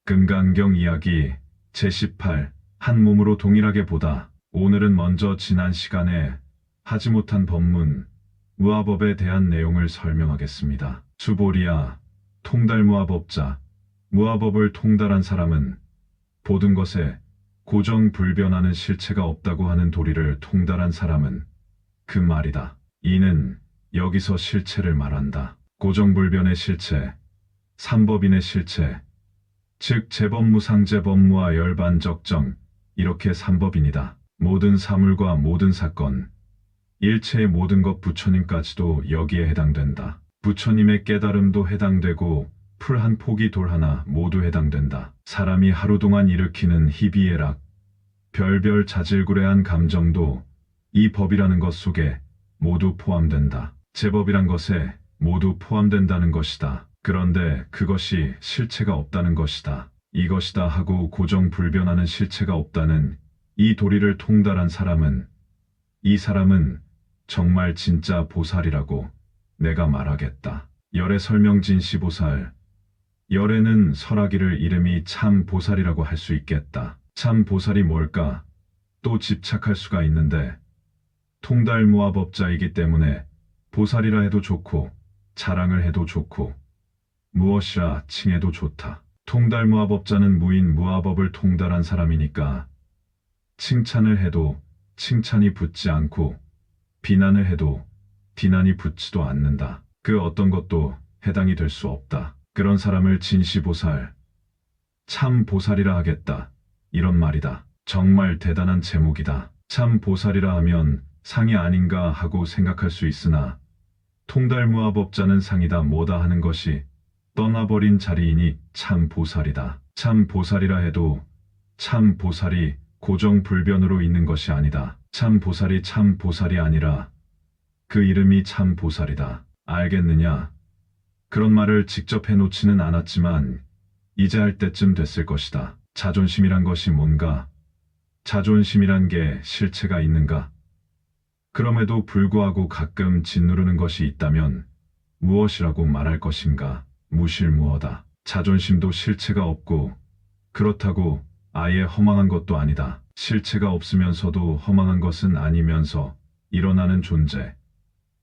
금강경 이야기 제18 한 몸으로 동일하게 보다. 오늘은 먼저 지난 시간에 하지 못한 법문 무아법에 대한 내용을 설명하겠습니다. 수보리야, 통달무아법자. 무아법을 통달한 사람은 모든 것에 고정불변하는 실체가 없다고 하는 도리를 통달한 사람은 그 말이다. 이는 여기서 실체를 말한다. 고정불변의 실체, 삼법인의 실체, 즉 재법무상재법무와 열반적정, 이렇게 삼법인이다. 모든 사물과 모든 사건, 일체의 모든 것 부처님까지도 여기에 해당된다. 부처님의 깨달음도 해당되고 풀 한 포기 돌 하나 모두 해당된다. 사람이 하루 동안 일으키는 희비애락, 별별 자질구레한 감정도 이 법이라는 것 속에 모두 포함된다. 제법이란 것에 모두 포함된다는 것이다. 그런데 그것이 실체가 없다는 것이다. 이것이다 하고 고정불변하는 실체가 없다는 이 도리를 통달한 사람은, 이 사람은 정말 진짜 보살이라고 내가 말하겠다. 열애 설명진시보살. 열애는 설하기를 이름이 참 보살이라고 할 수 있겠다. 참 보살이 뭘까? 또 집착할 수가 있는데, 통달무아법자이기 때문에 보살이라 해도 좋고 자랑을 해도 좋고 무엇이라 칭해도 좋다. 통달무아법자는 무인 무아법을 통달한 사람이니까 칭찬을 해도 칭찬이 붙지 않고 비난을 해도 비난이 붙지도 않는다. 그 어떤 것도 해당이 될 수 없다. 그런 사람을 진시보살, 참 보살이라 하겠다. 이런 말이다. 정말 대단한 제목이다. 참 보살이라 하면 상이 아닌가 하고 생각할 수 있으나 통달무아법자는 상이다 뭐다 하는 것이 떠나버린 자리이니 참 보살이다. 참 보살이라 해도 참 보살이 고정불변으로 있는 것이 아니다. 참 보살이 아니라 그 이름이 참 보살이다. 알겠느냐? 그런 말을 직접 해놓지는 않았지만 이제 할 때쯤 됐을 것이다. 자존심이란 것이 뭔가? 자존심이란 게 실체가 있는가? 그럼에도 불구하고 가끔 짓누르는 것이 있다면 무엇이라고 말할 것인가? 무실무어다. 자존심도 실체가 없고 그렇다고 아예 허망한 것도 아니다. 실체가 없으면서도 허망한 것은 아니면서 일어나는 존재.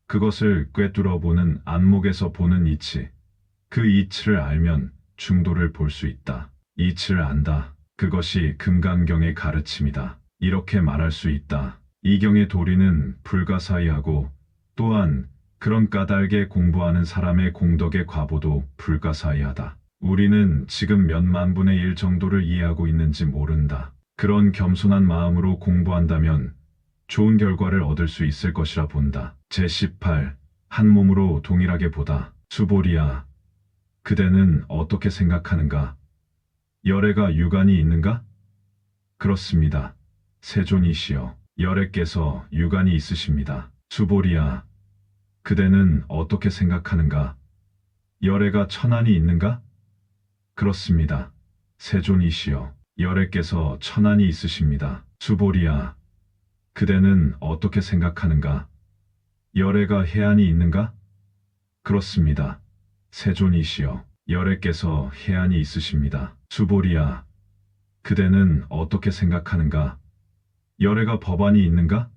그것을 꿰뚫어 보는 안목에서 보는 이치. 그 이치를 알면 중도를 볼 수 있다. 이치를 안다. 그것이 금강경의 가르침이다. 이렇게 말할 수 있다. 이 경의 도리는 불가사의하고 또한 그런 까닭에 공부하는 사람의 공덕의 과보도 불가사의하다. 우리는 지금 몇만 분의 1 정도를 이해하고 있는지 모른다. 그런 겸손한 마음으로 공부한다면 좋은 결과를 얻을 수 있을 것이라 본다. 제18 한 몸으로 동일하게 보다. 수보리야, 그대는 어떻게 생각하는가? 열애가 유관이 있는가? 그렇습니다. 세존이시여, 열애께서 유관이 있으십니다. 수보리야, 그대는 어떻게 생각하는가? 열애가 천안이 있는가? 그렇습니다. 세존이시여, 열애께서 천안이 있으십니다. 수보리야, 그대는 어떻게 생각하는가? 열애가 해안이 있는가? 그렇습니다. 세존이시여, 열애께서 해안이 있으십니다. 수보리야, 그대는 어떻게 생각하는가? 열애가 법안이 있는가?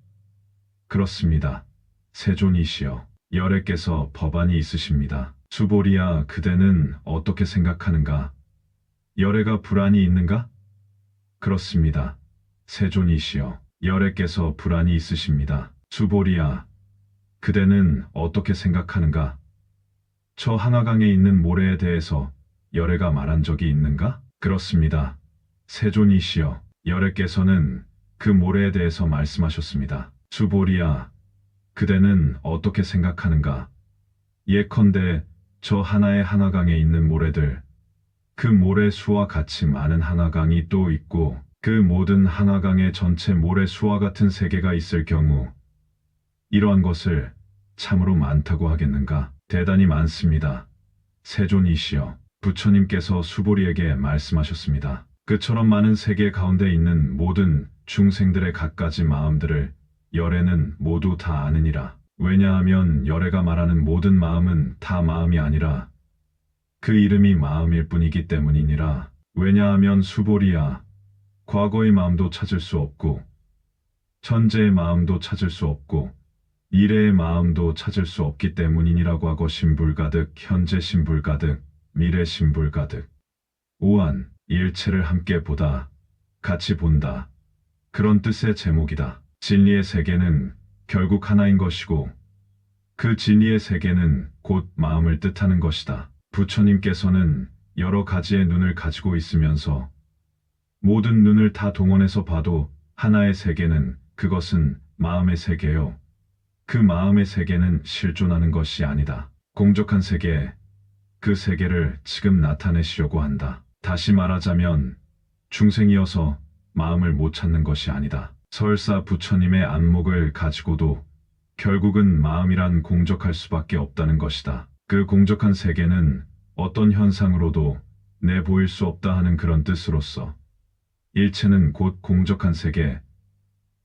그렇습니다. 세존이시여, 열애께서 법안이 있으십니다. 수보리야, 그대는 어떻게 생각하는가? 열애가 불안이 있는가? 그렇습니다. 세존이시여, 열애께서 불안이 있으십니다. 수보리야, 그대는 어떻게 생각하는가? 저 한화강에 있는 모래에 대해서 열애가 말한 적이 있는가? 그렇습니다. 세존이시여, 열애께서는 그 모래에 대해서 말씀하셨습니다. 수보리야, 그대는 어떻게 생각하는가? 예컨대 저 하나의 한화강에 있는 모래들, 그 모래 수와 같이 많은 한화강이 또 있고 그 모든 한화강의 전체 모래 수와 같은 세계가 있을 경우 이러한 것을 참으로 많다고 하겠는가? 대단히 많습니다. 세존이시여, 부처님께서 수보리에게 말씀하셨습니다. 그처럼 많은 세계 가운데 있는 모든 중생들의 갖가지 마음들을 열애는 모두 다 아느니라. 왜냐하면 열애가 말하는 모든 마음은 다 마음이 아니라 그 이름이 마음일 뿐이기 때문이니라. 왜냐하면 수보리야, 과거의 마음도 찾을 수 없고, 현재의 마음도 찾을 수 없고, 미래의 마음도 찾을 수 없기 때문이니라고 하고 신불가득, 현재 신불가득, 미래 신불가득. 오한, 일체를 함께 보다, 같이 본다. 그런 뜻의 제목이다. 진리의 세계는 결국 하나인 것이고, 그 진리의 세계는 곧 마음을 뜻하는 것이다. 부처님께서는 여러 가지의 눈을 가지고 있으면서 모든 눈을 다 동원해서 봐도 하나의 세계는 그것은 마음의 세계요. 그 마음의 세계는 실존하는 것이 아니다. 공적한 세계, 그 세계를 지금 나타내시려고 한다. 다시 말하자면 중생이어서 마음을 못 찾는 것이 아니다. 설사 부처님의 안목을 가지고도 결국은 마음이란 공적할 수밖에 없다는 것이다. 그 공적한 세계는 어떤 현상으로도 내보일 수 없다 하는 그런 뜻으로서 일체는 곧 공적한 세계,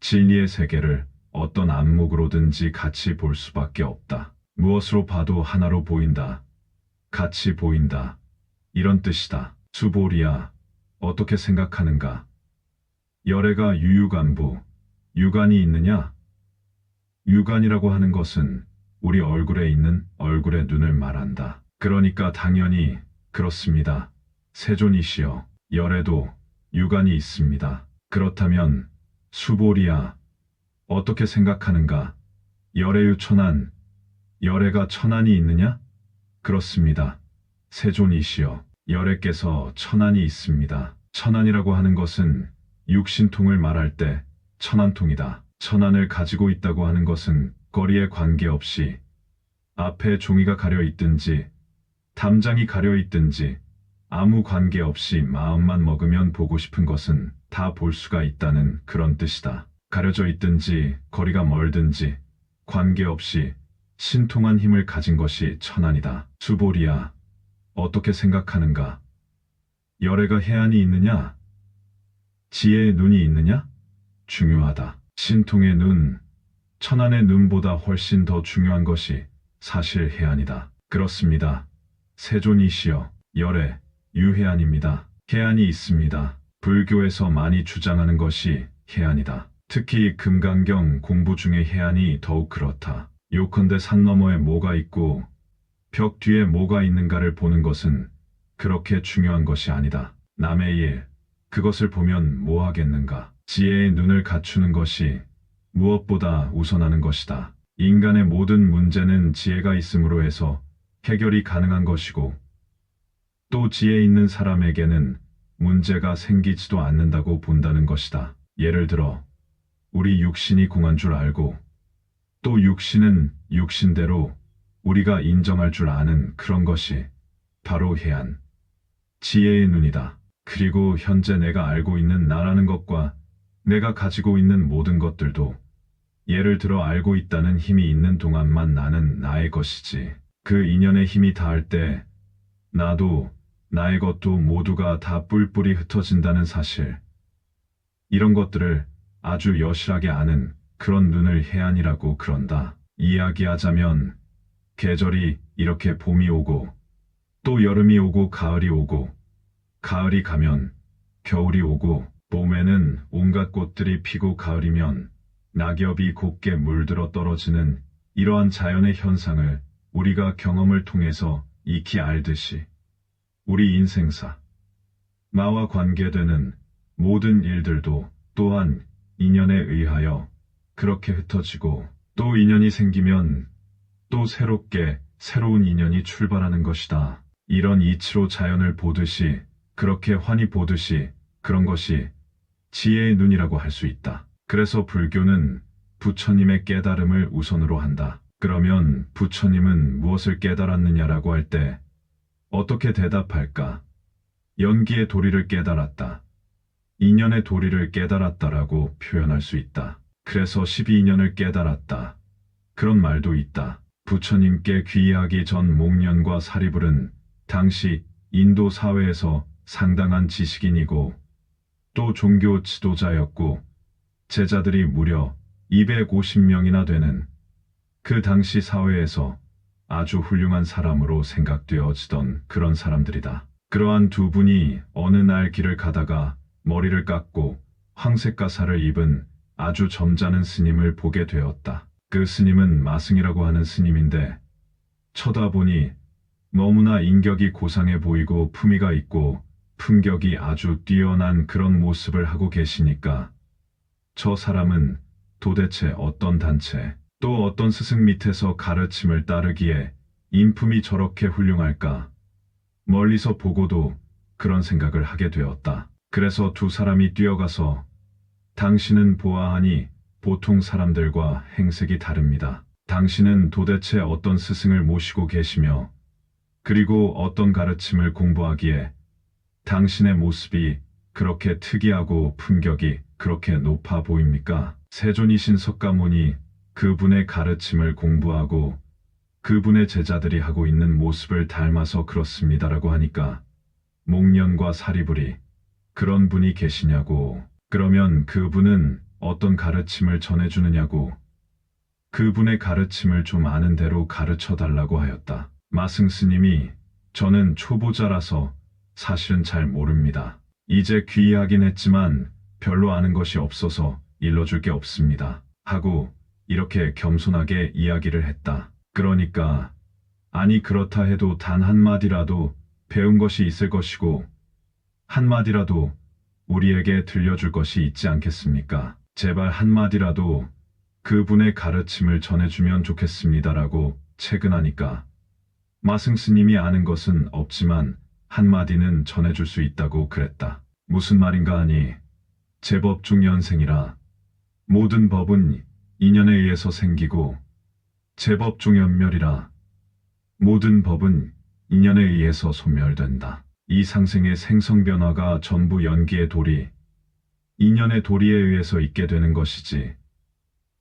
진리의 세계를 어떤 안목으로든지 같이 볼 수밖에 없다. 무엇으로 봐도 하나로 보인다. 같이 보인다. 이런 뜻이다. 수보리야, 어떻게 생각하는가? 열애가 유유간부, 유간이 있느냐? 유간이라고 하는 것은 우리 얼굴에 있는 얼굴의 눈을 말한다. 그러니까 당연히 그렇습니다. 세존이시여, 열애도 유간이 있습니다. 그렇다면 수보리야, 어떻게 생각하는가? 열애유 천안, 열애가 천안이 있느냐? 그렇습니다. 세존이시여, 열애께서 천안이 있습니다. 천안이라고 하는 것은 육신통을 말할 때 천안통이다. 천안을 가지고 있다고 하는 것은 거리에 관계없이 앞에 종이가 가려 있든지 담장이 가려 있든지 아무 관계없이 마음만 먹으면 보고 싶은 것은 다 볼 수가 있다는 그런 뜻이다. 가려져 있든지 거리가 멀든지 관계없이 신통한 힘을 가진 것이 천안이다. 수보리야, 어떻게 생각하는가? 열애가 해안이 있느냐? 지혜의 눈이 있느냐? 중요하다. 신통의 눈, 천안의 눈보다 훨씬 더 중요한 것이 사실 해안이다. 그렇습니다. 세존이시여, 열애, 유해안입니다. 해안이 있습니다. 불교에서 많이 주장하는 것이 해안이다. 특히 금강경 공부 중에 해안이 더욱 그렇다. 요컨대 산 너머에 뭐가 있고 벽 뒤에 뭐가 있는가를 보는 것은 그렇게 중요한 것이 아니다. 남의 일, 그것을 보면 뭐 하겠는가. 지혜의 눈을 갖추는 것이 무엇보다 우선하는 것이다. 인간의 모든 문제는 지혜가 있음으로 해서 해결이 가능한 것이고 또 지혜 있는 사람에게는 문제가 생기지도 않는다고 본다는 것이다. 예를 들어 우리 육신이 공한 줄 알고 또 육신은 육신대로 우리가 인정할 줄 아는 그런 것이 바로 해안, 지혜의 눈이다. 그리고 현재 내가 알고 있는 나라는 것과 내가 가지고 있는 모든 것들도 예를 들어 알고 있다는 힘이 있는 동안만 나는 나의 것이지. 그 인연의 힘이 닿을 때 나도 나의 것도 모두가 다 뿔뿔이 흩어진다는 사실. 이런 것들을 아주 여실하게 아는 그런 눈을 해안이라고 그런다. 이야기하자면 계절이 이렇게 봄이 오고 또 여름이 오고 가을이 오고 가을이 가면 겨울이 오고 봄에는 온갖 꽃들이 피고 가을이면 낙엽이 곱게 물들어 떨어지는 이러한 자연의 현상을 우리가 경험을 통해서 익히 알듯이 우리 인생사, 나와 관계되는 모든 일들도 또한 인연에 의하여 그렇게 흩어지고 또 인연이 생기면 또 새롭게 새로운 인연이 출발하는 것이다. 이런 이치로 자연을 보듯이 그렇게 환히 보듯이 그런 것이 지혜의 눈이라고 할 수 있다. 그래서 불교는 부처님의 깨달음을 우선으로 한다. 그러면 부처님은 무엇을 깨달았느냐라고 할 때 어떻게 대답할까? 연기의 도리를 깨달았다. 인연의 도리를 깨달았다라고 표현할 수 있다. 그래서 12인연을 깨달았다. 그런 말도 있다. 부처님께 귀의하기 전 목련과 사리불은 당시 인도 사회에서 상당한 지식인이고 또 종교 지도자였고 제자들이 무려 250명이나 되는 그 당시 사회에서 아주 훌륭한 사람으로 생각되어지던 그런 사람들이다. 그러한 두 분이 어느 날 길을 가다가 머리를 깎고 황색 가사를 입은 아주 점잖은 스님을 보게 되었다. 그 스님은 마승이라고 하는 스님인데 쳐다보니 너무나 인격이 고상해 보이고 품위가 있고 품격이 아주 뛰어난 그런 모습을 하고 계시니까 저 사람은 도대체 어떤 단체 또 어떤 스승 밑에서 가르침을 따르기에 인품이 저렇게 훌륭할까? 멀리서 보고도 그런 생각을 하게 되었다. 그래서 두 사람이 뛰어가서 당신은 보아하니 보통 사람들과 행색이 다릅니다. 당신은 도대체 어떤 스승을 모시고 계시며 그리고 어떤 가르침을 공부하기에 당신의 모습이 그렇게 특이하고 품격이 그렇게 높아 보입니까? 세존이신 석가모니 그분의 가르침을 공부하고 그분의 제자들이 하고 있는 모습을 닮아서 그렇습니다라고 하니까 목련과 사리불이 그런 분이 계시냐고 그러면 그분은 어떤 가르침을 전해주느냐고 그분의 가르침을 좀 아는 대로 가르쳐 달라고 하였다. 마승 스님이 저는 초보자라서 사실은 잘 모릅니다. 이제 귀의하긴 했지만 별로 아는 것이 없어서 일러줄 게 없습니다. 하고 이렇게 겸손하게 이야기를 했다. 그러니까 아니 그렇다 해도 단 한마디라도 배운 것이 있을 것이고 한마디라도 우리에게 들려줄 것이 있지 않겠습니까? 제발 한마디라도 그분의 가르침을 전해주면 좋겠습니다라고 채근하니까 마승 스님이 아는 것은 없지만 한마디는 전해줄 수 있다고 그랬다. 무슨 말인가 하니 제법 중연생이라 모든 법은 인연에 의해서 생기고 제법 중연멸이라 모든 법은 인연에 의해서 소멸된다. 이 상생의 생성변화가 전부 연기의 도리, 인연의 도리에 의해서 있게 되는 것이지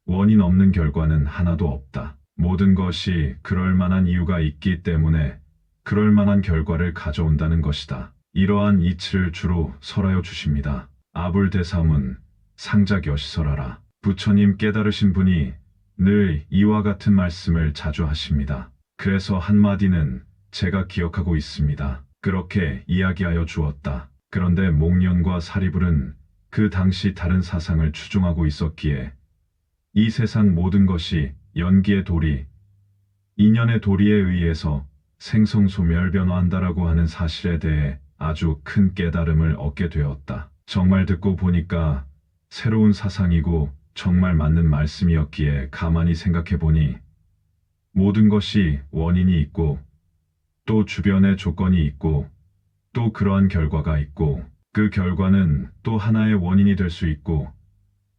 원인 없는 결과는 하나도 없다. 모든 것이 그럴 만한 이유가 있기 때문에 그럴 만한 결과를 가져온다는 것이다. 이러한 이치를 주로 설하여 주십니다. 아불대사문 상작여시설하라. 부처님 깨달으신 분이 늘 이와 같은 말씀을 자주 하십니다. 그래서 한마디는 제가 기억하고 있습니다. 그렇게 이야기하여 주었다. 그런데 목련과 사리불은 그 당시 다른 사상을 추종하고 있었기에 이 세상 모든 것이 연기의 도리, 인연의 도리에 의해서 생성소멸 변화한다라고 하는 사실에 대해 아주 큰 깨달음을 얻게 되었다. 정말 듣고 보니까 새로운 사상이고 정말 맞는 말씀이었기에 가만히 생각해 보니 모든 것이 원인이 있고 또 주변에 조건이 있고 또 그러한 결과가 있고 그 결과는 또 하나의 원인이 될 수 있고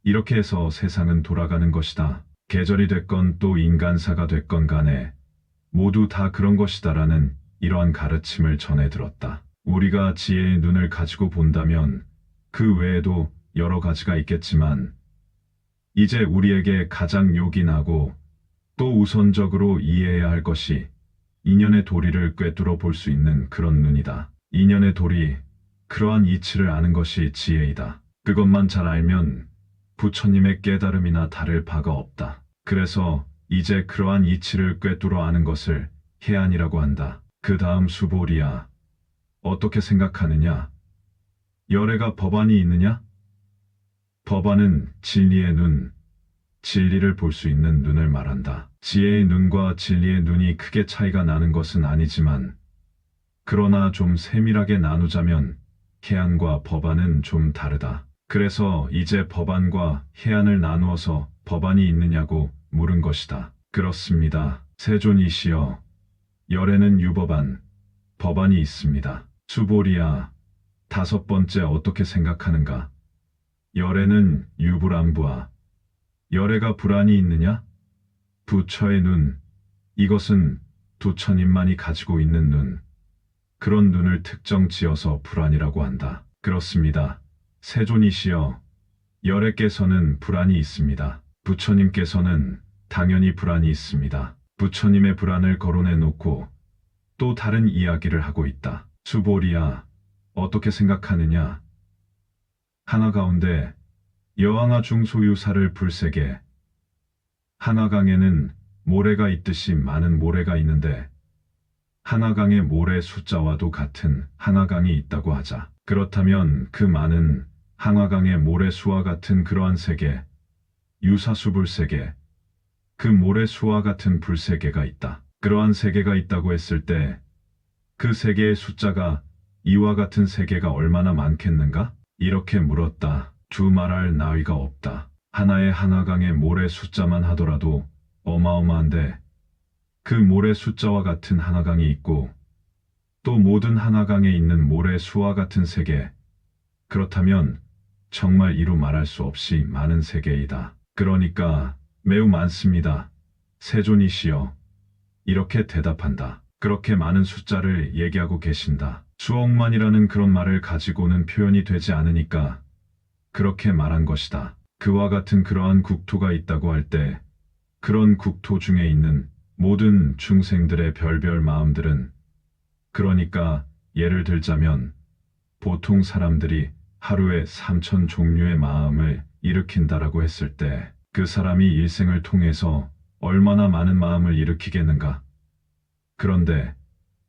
이렇게 해서 세상은 돌아가는 것이다. 계절이 됐건 또 인간사가 됐건 간에 모두 다 그런 것이다라는 이러한 가르침을 전해 들었다. 우리가 지혜의 눈을 가지고 본다면 그 외에도 여러 가지가 있겠지만 이제 우리에게 가장 요긴하고 또 우선적으로 이해해야 할 것이 인연의 도리를 꿰뚫어 볼 수 있는 그런 눈이다. 인연의 도리, 그러한 이치를 아는 것이 지혜이다. 그것만 잘 알면 부처님의 깨달음이나 다를 바가 없다. 그래서 이제 그러한 이치를 꿰뚫어 아는 것을 해안이라고 한다. 그 다음 수보리야. 어떻게 생각하느냐? 열애가 법안이 있느냐? 법안은 진리의 눈, 진리를 볼 수 있는 눈을 말한다. 지혜의 눈과 진리의 눈이 크게 차이가 나는 것은 아니지만 그러나 좀 세밀하게 나누자면 해안과 법안은 좀 다르다. 그래서 이제 법안과 해안을 나누어서 법안이 있느냐고 물은 것이다. 그렇습니다. 세존이시여, 열애는 유법안, 법안이 있습니다. 수보리야, 다섯 번째 어떻게 생각하는가? 열애는 유불안부하, 열애가 불안이 있느냐? 부처의 눈, 이것은 부처님만이 가지고 있는 눈, 그런 눈을 특정 지어서 불안이라고 한다. 그렇습니다. 세존이시여, 열애께서는 불안이 있습니다. 부처님께서는 당연히 불안이 있습니다. 부처님의 불안을 거론해 놓고 또 다른 이야기를 하고 있다. 수보리야, 어떻게 생각하느냐? 하나 가운데 여왕아 중소유사를 불세게 한화강에는 모래가 있듯이 많은 모래가 있는데 한화강의 모래 숫자와도 같은 한화강이 있다고 하자. 그렇다면 그 많은 한화강의 모래수와 같은 그러한 세계, 유사수 불세계, 그 모래수와 같은 불세계가 있다. 그러한 세계가 있다고 했을 때 그 세계의 숫자가 이와 같은 세계가 얼마나 많겠는가? 이렇게 물었다. 두말할 나위가 없다. 하나의 한화강의 모래 숫자만 하더라도 어마어마한데 그 모래 숫자와 같은 한화강이 있고 또 모든 한화강에 있는 모래 수와 같은 세계, 그렇다면 정말 이루 말할 수 없이 많은 세계이다. 그러니까 매우 많습니다. 세존이시여. 이렇게 대답한다. 그렇게 많은 숫자를 얘기하고 계신다. 수억만이라는 그런 말을 가지고는 표현이 되지 않으니까 그렇게 말한 것이다. 그와 같은 그러한 국토가 있다고 할 때 그런 국토 중에 있는 모든 중생들의 별별 마음들은, 그러니까 예를 들자면 보통 사람들이 하루에 3천 종류의 마음을 일으킨다라고 했을 때 그 사람이 일생을 통해서 얼마나 많은 마음을 일으키겠는가? 그런데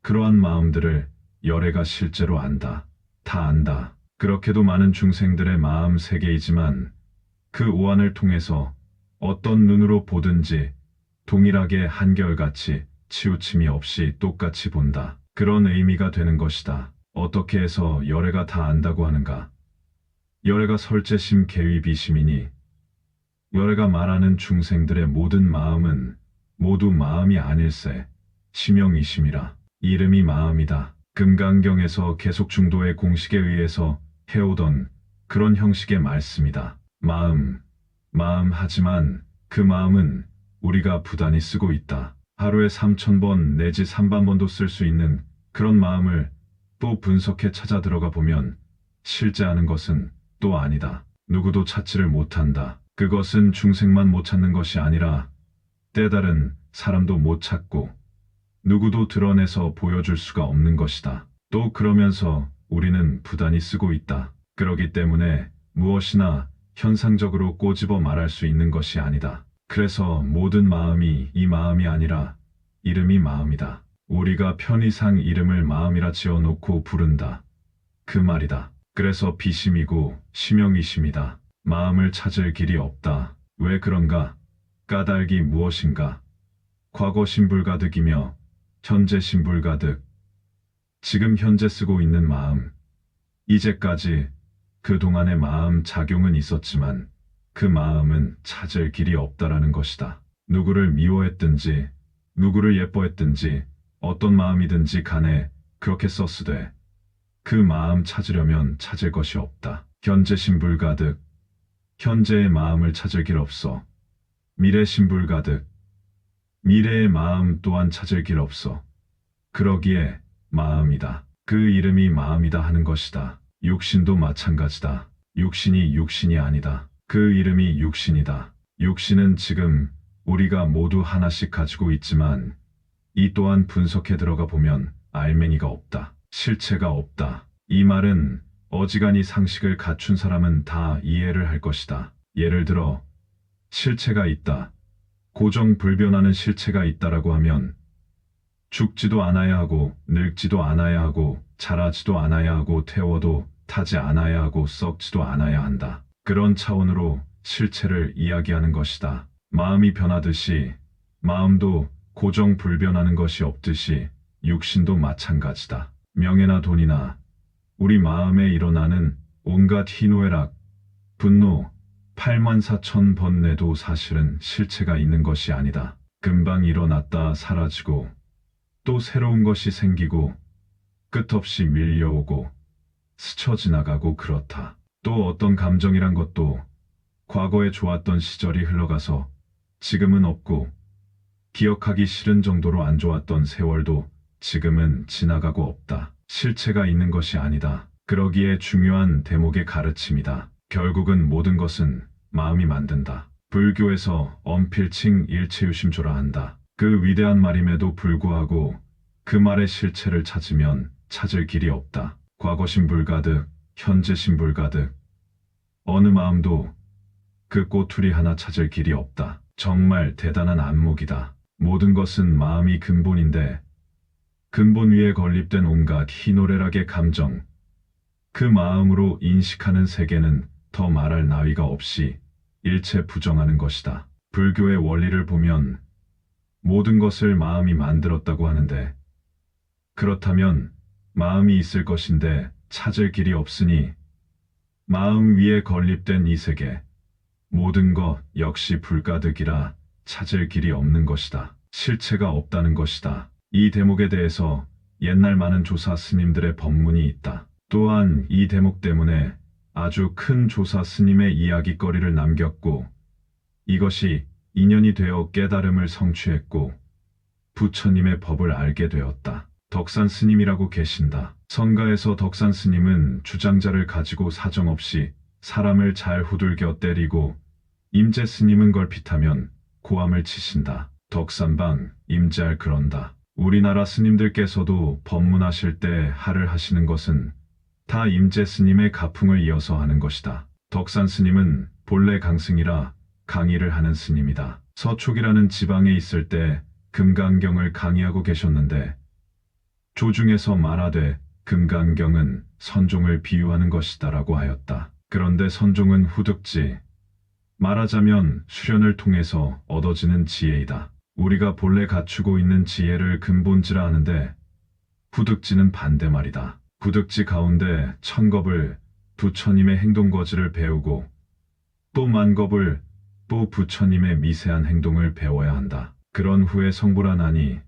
그러한 마음들을 열애가 실제로 안다. 다 안다. 그렇게도 많은 중생들의 마음 세계이지만 그 오한을 통해서 어떤 눈으로 보든지 동일하게 한결같이 치우침이 없이 똑같이 본다. 그런 의미가 되는 것이다. 어떻게 해서 열애가 다 안다고 하는가? 열애가 설제심 계위비심이니 열애가 말하는 중생들의 모든 마음은 모두 마음이 아닐세. 심영이심이라. 이름이 마음이다. 금강경에서 계속 중도의 공식에 의해서 해오던 그런 형식의 말씀이다. 마음 하지만 그 마음은 우리가 부단히 쓰고 있다. 하루에 3,000번 내지 3만번도 쓸 수 있는 그런 마음을 또 분석해 찾아 들어가 보면 실제 아는 것은 또 아니다. 누구도 찾지를 못한다. 그것은 중생만 못 찾는 것이 아니라 때다른 사람도 못 찾고 누구도 드러내서 보여줄 수가 없는 것이다. 또 그러면서 우리는 부단히 쓰고 있다. 그러기 때문에 무엇이나 현상적으로 꼬집어 말할 수 있는 것이 아니다. 그래서 모든 마음이 이 마음이 아니라 이름이 마음이다. 우리가 편의상 이름을 마음이라 지어놓고 부른다. 그 말이다. 그래서 비심이고 심영이심이다. 마음을 찾을 길이 없다. 왜 그런가? 까닭이 무엇인가? 과거 심불가득이며 현재 심불가득. 지금 현재 쓰고 있는 마음. 이제까지 그동안의 마음 작용은 있었지만 그 마음은 찾을 길이 없다라는 것이다. 누구를 미워했든지 누구를 예뻐했든지 어떤 마음이든지 간에 그렇게 썼으되 그 마음 찾으려면 찾을 것이 없다. 현재 심불가득. 현재의 마음을 찾을 길 없어. 미래 심불가득. 미래의 마음 또한 찾을 길 없어. 그러기에 마음이다. 그 이름이 마음이다 하는 것이다. 육신도 마찬가지다. 육신이 육신이 아니다. 그 이름이 육신이다. 육신은 지금 우리가 모두 하나씩 가지고 있지만 이 또한 분석해 들어가 보면 알맹이가 없다. 실체가 없다. 이 말은 어지간히 상식을 갖춘 사람은 다 이해를 할 것이다. 예를 들어 실체가 있다. 고정불변하는 실체가 있다라고 하면 죽지도 않아야 하고 늙지도 않아야 하고 자라지도 않아야 하고 태워도 타지 않아야 하고 썩지도 않아야 한다. 그런 차원으로 실체를 이야기하는 것이다. 마음이 변하듯이 마음도 고정불변하는 것이 없듯이 육신도 마찬가지다. 명예나 돈이나 우리 마음에 일어나는 온갖 희노애락, 분노, 84,000번 내도 사실은 실체가 있는 것이 아니다. 금방 일어났다 사라지고 또 새로운 것이 생기고 끝없이 밀려오고 스쳐 지나가고 그렇다. 또 어떤 감정이란 것도 과거에 좋았던 시절이 흘러가서 지금은 없고 기억하기 싫은 정도로 안 좋았던 세월도 지금은 지나가고 없다. 실체가 있는 것이 아니다. 그러기에 중요한 대목의 가르침이다. 결국은 모든 것은 마음이 만든다. 불교에서 엄필칭 일체유심조라 한다. 그 위대한 말임에도 불구하고 그 말의 실체를 찾으면 찾을 길이 없다. 과거 심불가득, 현재 심불가득. 어느 마음도 그 꼬투리 하나 찾을 길이 없다. 정말 대단한 안목이다. 모든 것은 마음이 근본인데 근본 위에 건립된 온갖 희노애락의 감정, 그 마음으로 인식하는 세계는 더 말할 나위가 없이 일체 부정하는 것이다. 불교의 원리를 보면 모든 것을 마음이 만들었다고 하는데, 그렇다면 마음이 있을 것인데 찾을 길이 없으니 마음 위에 건립된 이 세계, 모든 것 역시 불가득이라 찾을 길이 없는 것이다. 실체가 없다는 것이다. 이 대목에 대해서 옛날 많은 조사 스님들의 법문이 있다. 또한 이 대목 때문에 아주 큰 조사 스님의 이야기거리를 남겼고, 이것이 인연이 되어 깨달음을 성취했고 부처님의 법을 알게 되었다. 덕산 스님이라고 계신다. 성가에서 덕산 스님은 주장자를 가지고 사정없이 사람을 잘 후들겨 때리고, 임재 스님은 걸핏하면 고함을 치신다. 덕산방 임재할 그런다. 우리나라 스님들께서도 법문하실 때 하를 하시는 것은 다 임재 스님의 가풍을 이어서 하는 것이다. 덕산 스님은 본래 강승이라 강의를 하는 스님이다. 서촉이라는 지방에 있을 때 금강경을 강의하고 계셨는데, 조중에서 말하되 금강경은 선종을 비유하는 것이다라고 하였다. 그런데 선종은 후득지, 말하자면 수련을 통해서 얻어지는 지혜이다. 우리가 본래 갖추고 있는 지혜를 근본지라 하는데, 후득지는 반대 말이다. 후득지 가운데 천겁을 부처님의 행동거지를 배우고 또 만겁을 또 부처님의 미세한 행동을 배워야 한다. 그런 후에 성불한 하니,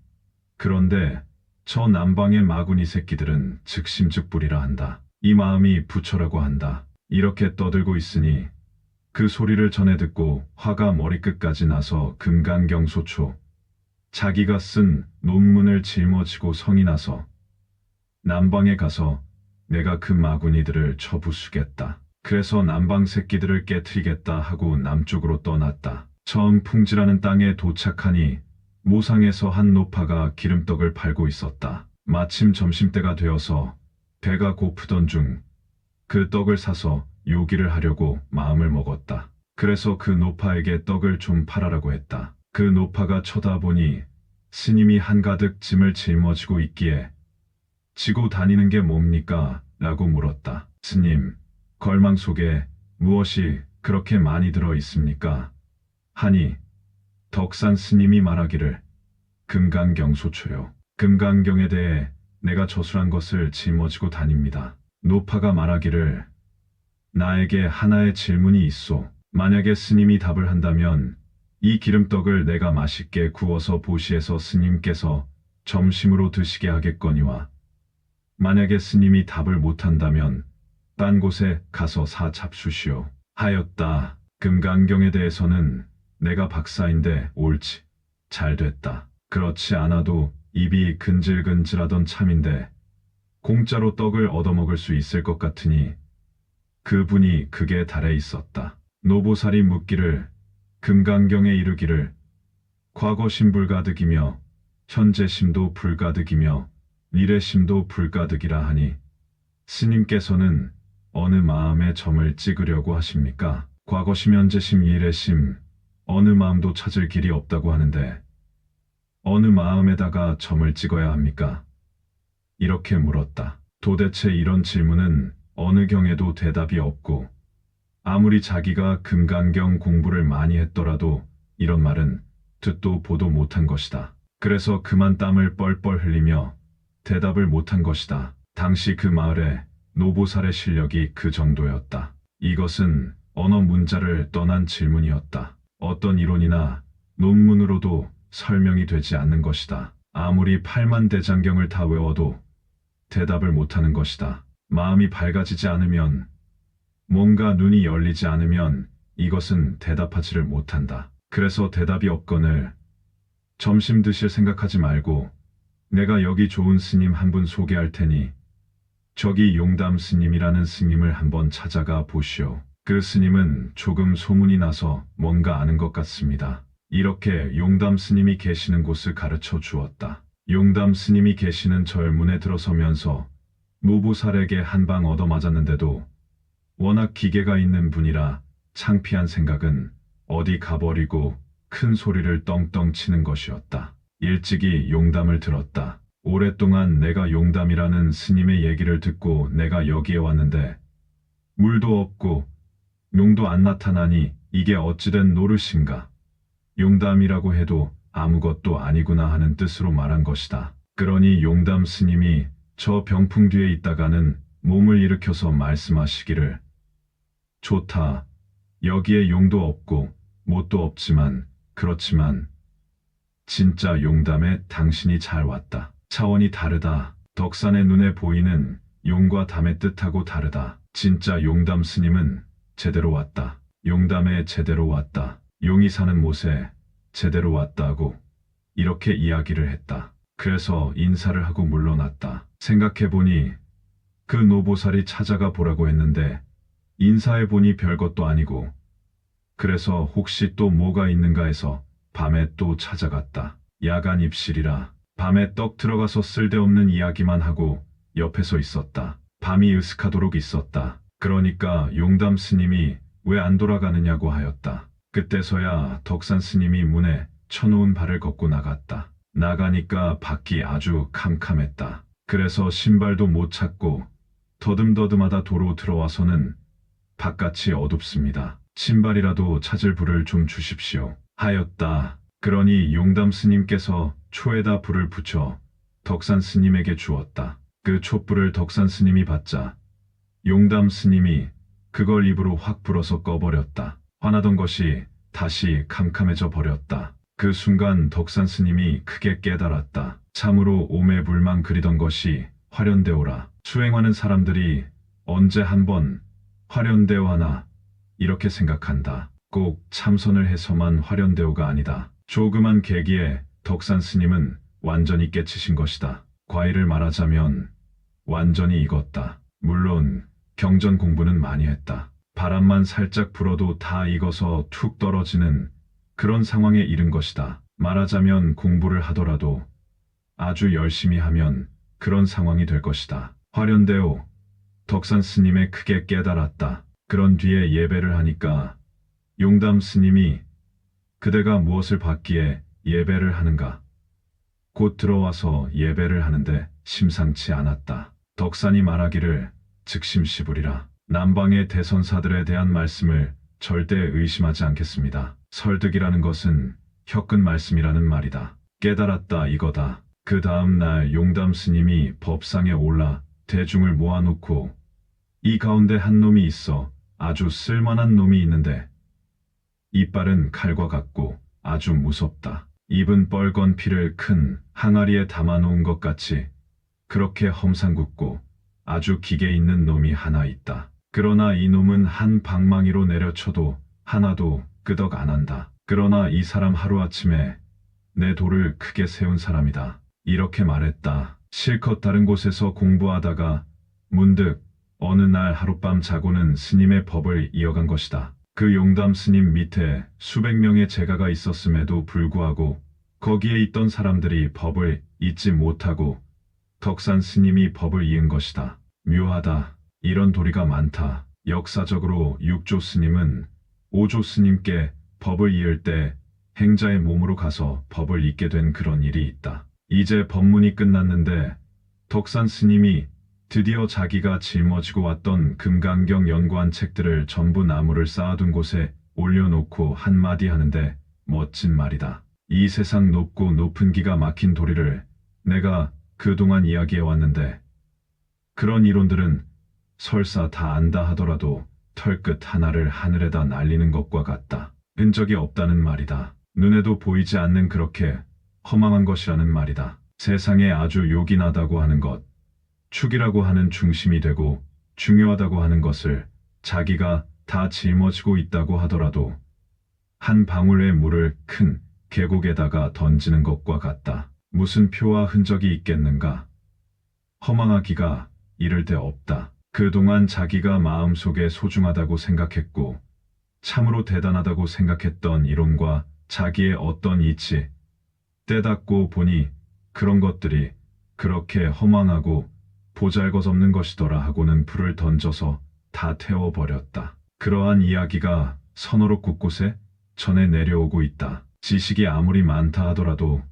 그런데 저 남방의 마구니 새끼들은 즉심즉불이라 한다. 이 마음이 부처라고 한다. 이렇게 떠들고 있으니 그 소리를 전해 듣고 화가 머리끝까지 나서 금강경소초, 자기가 쓴 논문을 짊어지고 성이 나서 남방에 가서 내가 그 마구니들을 쳐부수겠다. 그래서 남방 새끼들을 깨트리겠다 하고 남쪽으로 떠났다. 처음 풍지라는 땅에 도착하니 모상에서 한 노파가 기름떡을 팔고 있었다. 마침 점심때가 되어서 배가 고프던 중 그 떡을 사서 요기를 하려고 마음을 먹었다. 그래서 그 노파에게 떡을 좀 팔아라고 했다. 그 노파가 쳐다보니 스님이 한가득 짐을 짊어지고 있기에 지고 다니는 게 뭡니까? 라고 물었다. 스님, 걸망 속에 무엇이 그렇게 많이 들어 있습니까? 하니 덕산 스님이 말하기를, 금강경소초요. 금강경에 대해 내가 저술한 것을 짊어지고 다닙니다. 노파가 말하기를, 나에게 하나의 질문이 있소. 만약에 스님이 답을 한다면 이 기름떡을 내가 맛있게 구워서 보시에서 스님께서 점심으로 드시게 하겠거니와, 만약에 스님이 답을 못한다면 딴 곳에 가서 사 잡수시오 하였다. 금강경에 대해서는 내가 박사인데 옳지, 잘됐다. 그렇지 않아도 입이 근질근질하던 참인데 공짜로 떡을 얻어먹을 수 있을 것 같으니 그분이 극에 달해 있었다. 노보살이 묻기를, 금강경에 이르기를 과거심 불가득이며 현재심도 불가득이며 미래심도 불가득이라 하니, 스님께서는 어느 마음에 점을 찍으려고 하십니까? 과거심, 현재심, 미래심 어느 마음도 찾을 길이 없다고 하는데 어느 마음에다가 점을 찍어야 합니까? 이렇게 물었다. 도대체 이런 질문은 어느 경에도 대답이 없고, 아무리 자기가 금강경 공부를 많이 했더라도 이런 말은 듣도 보도 못한 것이다. 그래서 그만 땀을 뻘뻘 흘리며 대답을 못한 것이다. 당시 그 마을에 노보살의 실력이 그 정도였다. 이것은 언어 문자를 떠난 질문이었다. 어떤 이론이나 논문으로도 설명이 되지 않는 것이다. 아무리 8만 대장경을 다 외워도 대답을 못하는 것이다. 마음이 밝아지지 않으면, 뭔가 눈이 열리지 않으면 이것은 대답하지를 못한다. 그래서 대답이 없거늘 점심 드실 생각하지 말고 내가 여기 좋은 스님 한 분 소개할 테니 저기 용담 스님이라는 스님을 한번 찾아가 보시오. 그 스님은 조금 소문이 나서 뭔가 아는 것 같습니다. 이렇게 용담 스님이 계시는 곳을 가르쳐 주었다. 용담 스님이 계시는 절문에 들어서면서 노보살에게 한 방 얻어맞았는데도 워낙 기계가 있는 분이라 창피한 생각은 어디 가버리고 큰 소리를 떵떵 치는 것이었다. 일찍이 용담을 들었다. 오랫동안 내가 용담이라는 스님의 얘기를 듣고 내가 여기에 왔는데 물도 없고 용도 안 나타나니 이게 어찌된 노릇인가. 용담이라고 해도 아무것도 아니구나 하는 뜻으로 말한 것이다. 그러니 용담 스님이 저 병풍 뒤에 있다가는 몸을 일으켜서 말씀하시기를 좋다. 여기에 용도 없고 못도 없지만 그렇지만 진짜 용담에 당신이 잘 왔다. 차원이 다르다. 덕산의 눈에 보이는 용과 담의 뜻하고 다르다. 진짜 용담 스님은 제대로 왔다. 용담에 제대로 왔다. 용이 사는 못에 제대로 왔다고 이렇게 이야기를 했다. 그래서 인사를 하고 물러났다. 생각해보니 그 노보살이 찾아가 보라고 했는데 인사해보니 별것도 아니고 그래서 혹시 또 뭐가 있는가 해서 밤에 또 찾아갔다. 야간 입실이라 밤에 떡 들어가서 쓸데없는 이야기만 하고 옆에서 있었다. 밤이 으슥하도록 있었다. 그러니까 용담 스님이 왜 안 돌아가느냐고 하였다. 그때서야 덕산 스님이 문에 쳐놓은 발을 걷고 나갔다. 나가니까 밖이 아주 캄캄했다. 그래서 신발도 못 찾고 더듬더듬하다 도로 들어와서는 바깥이 어둡습니다. 신발이라도 찾을 불을 좀 주십시오 하였다. 그러니 용담 스님께서 초에다 불을 붙여 덕산 스님에게 주었다. 그 촛불을 덕산 스님이 받자 용담 스님이 그걸 입으로 확 불어서 꺼버렸다. 화나던 것이 다시 캄캄해져 버렸다. 그 순간 덕산 스님이 크게 깨달았다. 참으로 오매불망 그리던 것이 화련대오라. 수행하는 사람들이 언제 한번 화련대오 하나 이렇게 생각한다. 꼭 참선을 해서만 화련대오가 아니다. 조그만 계기에 덕산 스님은 완전히 깨치신 것이다. 과일을 말하자면 완전히 익었다. 물론 경전 공부는 많이 했다. 바람만 살짝 불어도 다 익어서 툭 떨어지는 그런 상황에 이른 것이다. 말하자면 공부를 하더라도 아주 열심히 하면 그런 상황이 될 것이다. 화련대오, 덕산 스님의 크게 깨달았다. 그런 뒤에 예배를 하니까 용담 스님이 그대가 무엇을 받기에 예배를 하는가? 곧 들어와서 예배를 하는데 심상치 않았다. 덕산이 말하기를 즉심시부리라. 남방의 대선사들에 대한 말씀을 절대 의심하지 않겠습니다. 설득이라는 것은 혀끝 말씀이라는 말이다. 깨달았다 이거다. 그 다음 날 용담 스님이 법상에 올라 대중을 모아놓고 이 가운데 한 놈이 있어. 아주 쓸만한 놈이 있는데 이빨은 칼과 같고 아주 무섭다. 입은 뻘건 피를 큰 항아리에 담아놓은 것 같이 그렇게 험상궂고 아주 기계 있는 놈이 하나 있다. 그러나 이 놈은 한 방망이로 내려쳐도 하나도 끄덕 안 한다. 그러나 이 사람 하루아침에 내 돌을 크게 세운 사람이다. 이렇게 말했다. 실컷 다른 곳에서 공부하다가 문득 어느 날 하룻밤 자고는 스님의 법을 이어간 것이다. 그 용담 스님 밑에 수백 명의 제가가 있었음에도 불구하고 거기에 있던 사람들이 법을 잊지 못하고 덕산 스님이 법을 이은 것이다. 묘하다. 이런 도리가 많다. 역사적으로 육조 스님은 오조 스님께 법을 이을 때 행자의 몸으로 가서 법을 잊게 된 그런 일이 있다. 이제 법문이 끝났는데 덕산 스님이 드디어 자기가 짊어지고 왔던 금강경 연구한 책들을 전부 나무를 쌓아둔 곳에 올려놓고 한마디 하는데 멋진 말이다. 이 세상 높고 높은 기가 막힌 도리를 내가 그동안 이야기해왔는데 그런 이론들은 설사 다 안다 하더라도 털끝 하나를 하늘에다 날리는 것과 같다. 흔적이 없다는 말이다. 눈에도 보이지 않는 그렇게 허망한 것이라는 말이다. 세상에 아주 요긴하다고 하는 것, 축이라고 하는 중심이 되고 중요하다고 하는 것을 자기가 다 짊어지고 있다고 하더라도 한 방울의 물을 큰 계곡에다가 던지는 것과 같다. 무슨 표와 흔적이 있겠는가? 허망하기가 이를 데 없다. 그동안 자기가 마음속에 소중하다고 생각했고 참으로 대단하다고 생각했던 이론과 자기의 어떤 이치, 때닫고 보니 그런 것들이 그렇게 허망하고 보잘것없는 것이더라 하고는 불을 던져서 다 태워버렸다. 그러한 이야기가 서너로 곳곳에 전해 내려오고 있다. 지식이 아무리 많다 하더라도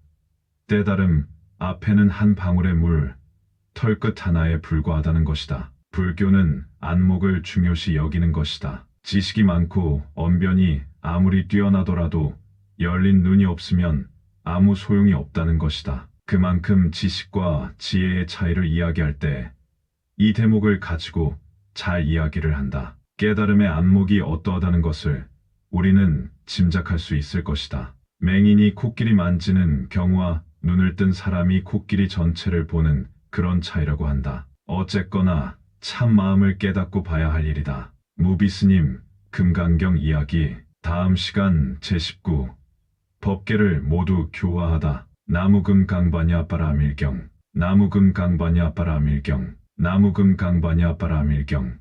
때다름 앞에는 한 방울의 물, 털끝 하나에 불과하다는 것이다. 불교는 안목을 중요시 여기는 것이다. 지식이 많고 언변이 아무리 뛰어나더라도 열린 눈이 없으면 아무 소용이 없다는 것이다. 그만큼 지식과 지혜의 차이를 이야기할 때 이 대목을 가지고 잘 이야기를 한다. 깨달음의 안목이 어떠하다는 것을 우리는 짐작할 수 있을 것이다. 맹인이 코끼리 만지는 경우와 눈을 뜬 사람이 코끼리 전체를 보는 그런 차이라고 한다. 어쨌거나 참 마음을 깨닫고 봐야 할 일이다. 무비스님, 금강경 이야기. 다음 시간 제19 법계를 모두 교화하다. 나무금 강바냐 빠라밀경. 나무금 강바냐 빠라밀경. 나무금 강바냐 빠라밀경.